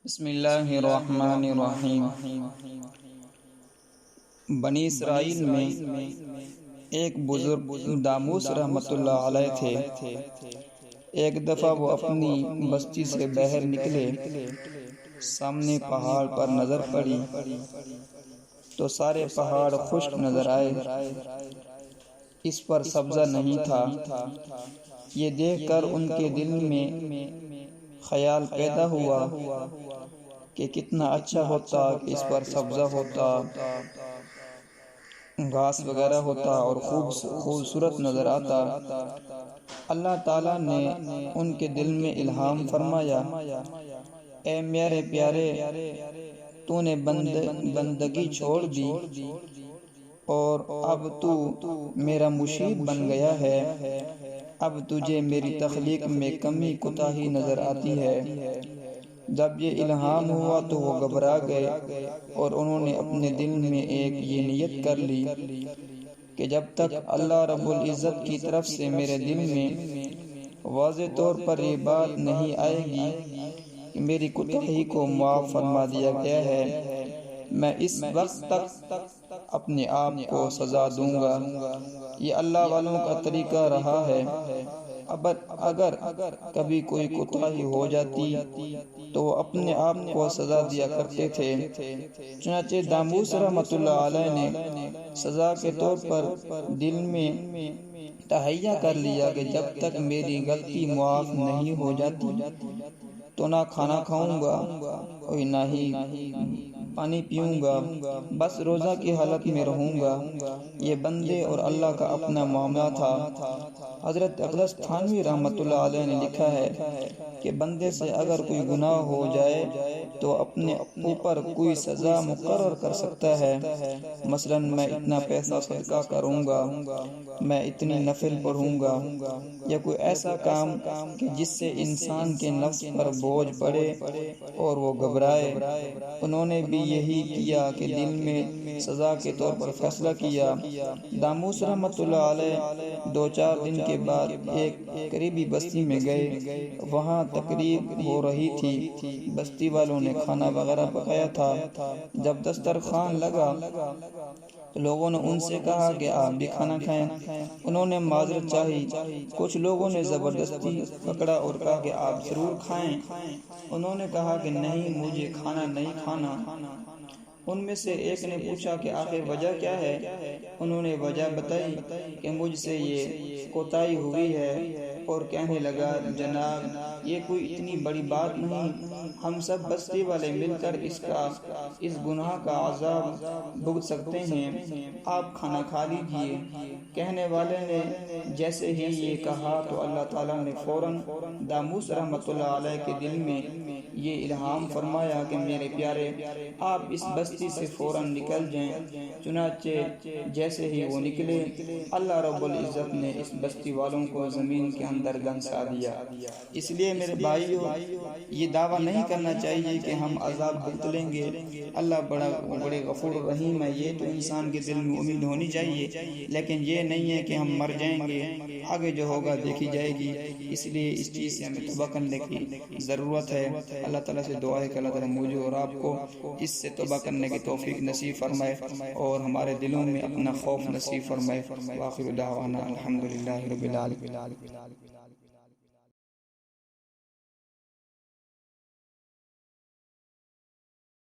بسم اللہ الرحمن الرحیم۔ بنی اسرائیل میں ایک بزرگ داموس رحمۃ اللہ علیہ تھے۔ ایک دفعہ وہ اپنی بستی سے باہر نکلے، سامنے پہاڑ پر نظر پڑی تو سارے پہاڑ خشک نظر آئے، اس پر سبزہ نہیں تھا۔ یہ دیکھ کر ان کے دل میں خیال پیدا ہوا کہ کتنا اچھا ہوتا کہ اس پر سبزہ ہوتا، گھاس وغیرہ ہوتا اور خوبصورت نظر آتا۔ اللہ تعالیٰ نے ان کے دل میں الہام فرمایا، اے میرے پیارے، تو نے بندگی چھوڑ دی اور اب تو میرا مشیر بن گیا ہے۔ اب تجھے میری تخلیق میں کمی کوتاہی نظر آتی ہے۔ جب یہ الہام ہوا تو وہ گھبرا گئے اور انہوں نے اپنے دل میں ایک یہ نیت کر لی کہ جب تک اللہ رب العزت کی طرف سے میرے دل میں واضح طور پر یہ بات نہیں آئے گی کہ میری کوتاہی کو معاف فرما دیا گیا ہے، میں اس وقت تک اپنے آپ کو سزا دوں گا۔ یہ اللہ والوں کا طریقہ رہا ہے، اگر کبھی کوئی کوتاہی ہو جاتی تو وہ اپنے آپ کو سزا دیا کرتے تھے۔ چنانچہ داموس رحمۃ اللہ علیہ نے سزا کے طور پر دل میں تہیہ کر لیا کہ جب تک میری غلطی معاف نہیں ہو جاتی تو نہ کھانا کھاؤں گا اور نہ ہی پانی پیوں گا، بس روزہ کی حالت میں رہوں گا۔ یہ بندے اور اللہ کا اپنا معاملہ تھا۔ حضرت اقدس تھانوی رحمۃ اللہ علیہ نے لکھا ہے کہ بندے سے اگر کوئی گناہ ہو جائے تو اپنے اوپر کوئی سزا مقرر کر سکتا ہے، مثلا میں اتنا پیسہ صدقہ کروں گا، میں اتنی نفل پڑھوں گا، یا کوئی ایسا کام کہ جس سے انسان کے نفس پر بوجھ پڑے اور وہ گھبرائے۔ انہوں نے بھی یہی کیا کہ دل میں سزا کے طور پر فیصلہ کیا۔ داموس رحمۃ اللہ علیہ 2-4 دن کے بعد ایک قریبی بستی میں گئے، وہاں تقریب ہو رہی تھی، بستی والوں نے کھانا وغیرہ پکایا تھا۔ جب دسترخوان لگا تو لوگوں نے ان سے کہا کہ آپ بھی کھانا کھائیں۔ انہوں نے معذرت چاہی، کچھ لوگوں نے زبردستی پکڑا اور کہا کہ آپ ضرور کھائیں۔ انہوں نے کہا کہ نہیں، مجھے کھانا نہیں کھانا۔ ان میں سے ایک نے پوچھا کہ آخر وجہ کیا ہے؟ انہوں نے وجہ بتائی کہ مجھ سے یہ کوتاہی ہوئی ہے، اور کہنے لگا جناب یہ کوئی اتنی بڑی بات نہیں، ہم سب بستی والے مل کر اس گناہ کا عذاب بھگت سکتے ہیں، آپ کھانا کھا لیجئے۔ کہنے والے نے جیسے ہی یہ کہا تو اللہ تعالیٰ نے فوراً داموس رحمۃ اللہ علیہ کے دل میں یہ الہام فرمایا کہ میرے پیارے، آپ اس بستی سے فوراً نکل جائیں۔ چنانچہ جیسے ہی وہ نکلے، اللہ رب العزت نے اس بستی والوں کو زمین کے اندر دھنسا دیا۔ اس لیے میرے بھائیو، یہ دعویٰ نہیں کرنا چاہیے کہ ہم عذاب بھگت لیں گے، اللہ بڑے غفور رحیم ہے، یہ تو انسان کے دل میں امید ہونی چاہیے، لیکن یہ نہیں ہے کہ ہم مر جائیں گے، آگے جو ہوگا دیکھی جائے گی۔ اس لیے اس چیز سے ہمیں توبہ کرنے کی ضرورت ہے۔ اللہ تعالیٰ سے دعا ہے کہ اللہ تعالیٰ مجھے اور آپ کو اس سے توبہ کرنے کی توفیق نصیب فرمائے اور ہمارے دلوں میں اپنا خوف نصیب فرمائے۔ وآخر دعوانا الحمدللہ رب العالمین۔